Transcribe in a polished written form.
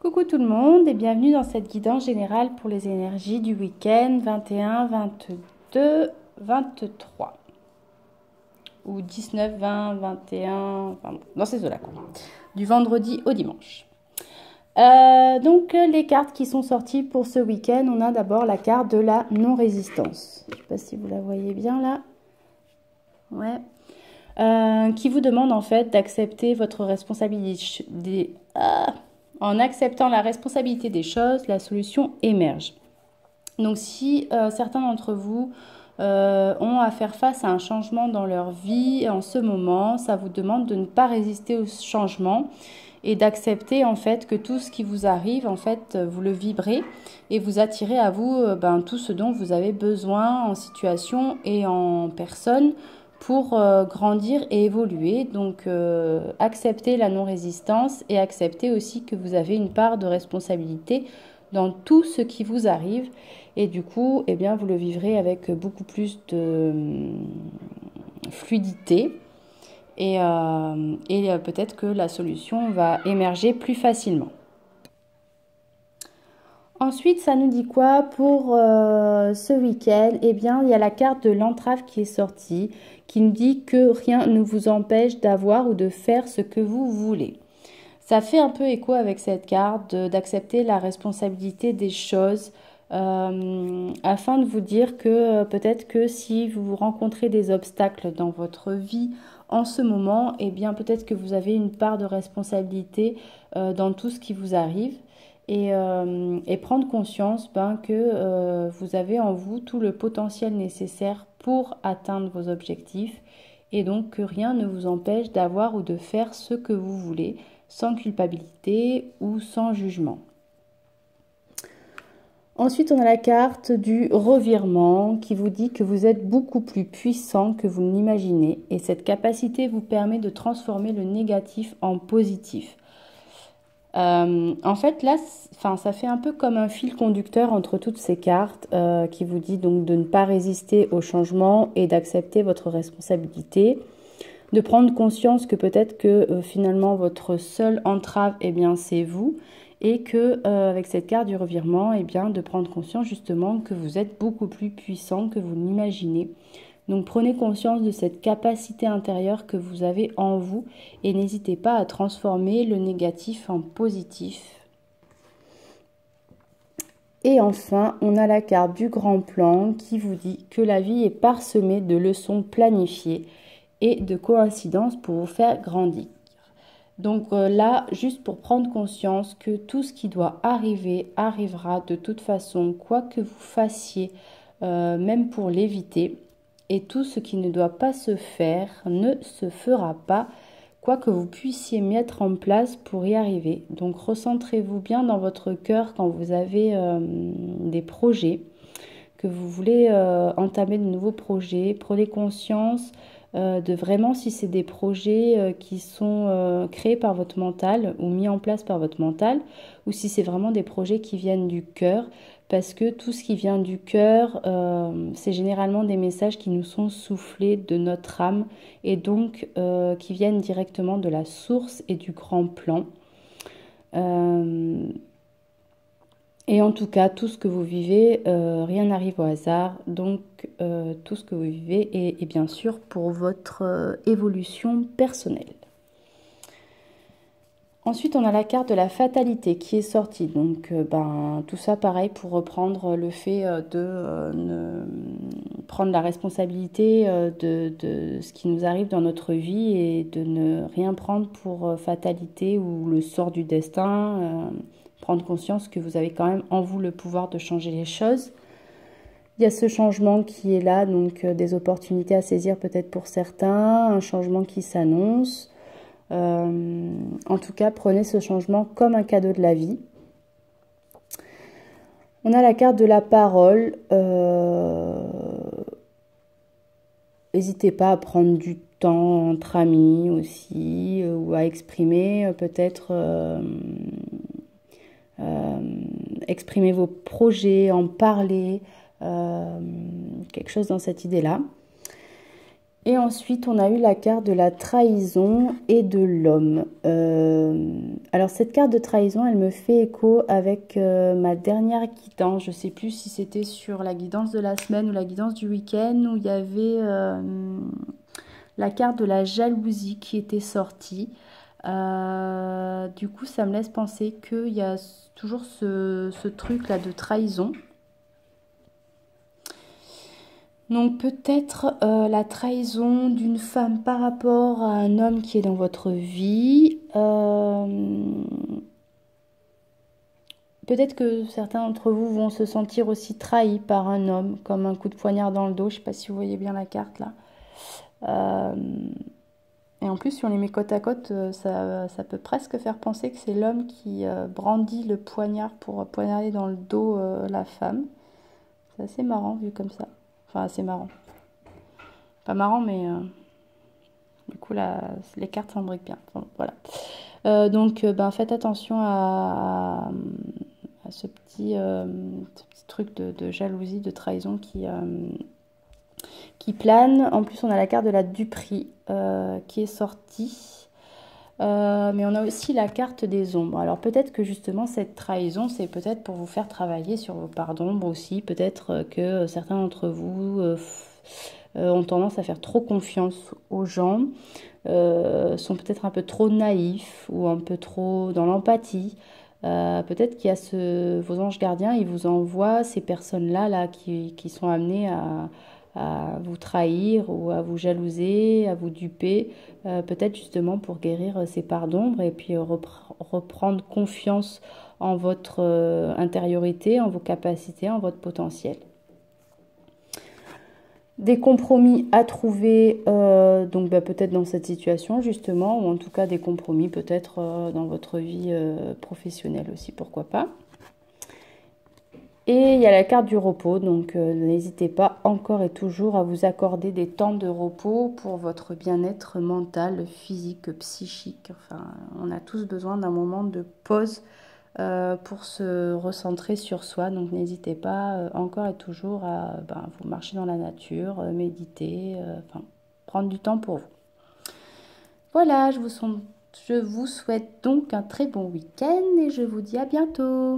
Coucou tout le monde et bienvenue dans cette guidance générale pour les énergies du week-end 21, 22, 23 ou 19, 20, 21, enfin, dans ces eaux-là, du vendredi au dimanche. Donc les cartes qui sont sorties pour ce week-end, on a d'abord la carte de la non-résistance. Je ne sais pas si vous la voyez bien là. Ouais. Qui vous demande en fait d'accepter votre responsabilité. En acceptant la responsabilité des choses, la solution émerge. Donc si certains d'entre vous ont à faire face à un changement dans leur vie en ce moment, ça vous demande de ne pas résister au changement et d'accepter en fait que tout ce qui vous arrive, en fait, vous le vibrez et vous attirez à vous tout ce dont vous avez besoin en situation et en personne pour grandir et évoluer. Donc acceptez la non-résistance et acceptez aussi que vous avez une part de responsabilité dans tout ce qui vous arrive. Et du coup, eh bien, vous le vivrez avec beaucoup plus de fluidité. Et peut-être que la solution va émerger plus facilement. Ensuite, ça nous dit quoi pour ce week-end? Eh bien, il y a la carte de l'entrave qui est sortie, qui nous dit que rien ne vous empêche d'avoir ou de faire ce que vous voulez. Ça fait un peu écho avec cette carte d'accepter la responsabilité des choses, afin de vous dire que peut-être que si vous rencontrez des obstacles dans votre vie en ce moment, eh bien peut-être que vous avez une part de responsabilité dans tout ce qui vous arrive et prendre conscience que vous avez en vous tout le potentiel nécessaire pour atteindre vos objectifs et donc que rien ne vous empêche d'avoir ou de faire ce que vous voulez sans culpabilité ou sans jugement. Ensuite, on a la carte du revirement qui vous dit que vous êtes beaucoup plus puissant que vous ne l'imaginez et cette capacité vous permet de transformer le négatif en positif. En fait, là, ça fait un peu comme un fil conducteur entre toutes ces cartes qui vous dit donc de ne pas résister au changement et d'accepter votre responsabilité, de prendre conscience que peut-être que finalement votre seule entrave, eh bien, c'est vous. Et que avec cette carte du revirement, eh bien, de prendre conscience justement que vous êtes beaucoup plus puissant que vous l'imaginez. Donc prenez conscience de cette capacité intérieure que vous avez en vous et n'hésitez pas à transformer le négatif en positif. Et enfin, on a la carte du grand plan qui vous dit que la vie est parsemée de leçons planifiées et de coïncidences pour vous faire grandir. Donc là, juste pour prendre conscience que tout ce qui doit arriver, arrivera de toute façon, quoi que vous fassiez, même pour l'éviter. Et tout ce qui ne doit pas se faire ne se fera pas, quoi que vous puissiez mettre en place pour y arriver. Donc recentrez-vous bien dans votre cœur quand vous avez des projets, que vous voulez entamer de nouveaux projets. Prenez conscience de vraiment si c'est des projets qui sont créés par votre mental ou mis en place par votre mental ou si c'est vraiment des projets qui viennent du cœur parce que tout ce qui vient du cœur c'est généralement des messages qui nous sont soufflés de notre âme et donc qui viennent directement de la source et du grand plan. Et en tout cas, tout ce que vous vivez, rien n'arrive au hasard. Donc, tout ce que vous vivez est bien sûr pour votre évolution personnelle. Ensuite, on a la carte de la fatalité qui est sortie. Donc, tout ça, pareil, pour reprendre le fait de prendre la responsabilité de ce qui nous arrive dans notre vie et de ne rien prendre pour fatalité ou le sort du destin. Prendre conscience que vous avez quand même en vous le pouvoir de changer les choses. Il y a ce changement qui est là, donc des opportunités à saisir peut-être pour certains, un changement qui s'annonce. En tout cas, prenez ce changement comme un cadeau de la vie. On a la carte de la parole. N'hésitez pas à prendre du temps entre amis aussi, ou à exprimer peut-être... exprimer vos projets, en parler, quelque chose dans cette idée-là. Et ensuite, on a eu la carte de la trahison et de l'homme. Alors cette carte de trahison, elle me fait écho avec ma dernière guidance. Je ne sais plus si c'était sur la guidance de la semaine ou la guidance du week-end, où il y avait la carte de la jalousie qui était sortie. Du coup, ça me laisse penser qu'il y a toujours ce truc-là de trahison. Donc peut-être la trahison d'une femme par rapport à un homme qui est dans votre vie. Peut-être que certains d'entre vous vont se sentir aussi trahis par un homme, comme un coup de poignard dans le dos. Je ne sais pas si vous voyez bien la carte là. Et en plus, si on les met côte à côte, ça peut presque faire penser que c'est l'homme qui brandit le poignard pour poignarder dans le dos la femme. C'est assez marrant vu comme ça. Enfin, assez marrant. Pas marrant, mais du coup, là, les cartes s'imbriquent bien. Enfin, voilà. Donc, faites attention à ce petit truc de jalousie, de trahison qui plane. En plus, on a la carte de la duperie qui est sortie. Mais on a aussi la carte des ombres. Alors peut-être que justement cette trahison, c'est peut-être pour vous faire travailler sur vos parts d'ombre aussi. Peut-être que certains d'entre vous ont tendance à faire trop confiance aux gens, sont peut-être un peu trop naïfs ou un peu trop dans l'empathie. Peut-être qu'il y a vos anges gardiens, ils vous envoient ces personnes-là là, qui sont amenées à vous trahir ou à vous jalouser, à vous duper, peut-être justement pour guérir ces parts d'ombre et puis reprendre confiance en votre intériorité, en vos capacités, en votre potentiel. Des compromis à trouver, donc peut-être dans cette situation justement, ou en tout cas des compromis peut-être dans votre vie professionnelle aussi, pourquoi pas. Et il y a la carte du repos, donc n'hésitez pas encore et toujours à vous accorder des temps de repos pour votre bien-être mental, physique, psychique. Enfin, on a tous besoin d'un moment de pause pour se recentrer sur soi. Donc n'hésitez pas encore et toujours à vous marcher dans la nature, méditer, prendre du temps pour vous. Voilà, je vous souhaite donc un très bon week-end et je vous dis à bientôt.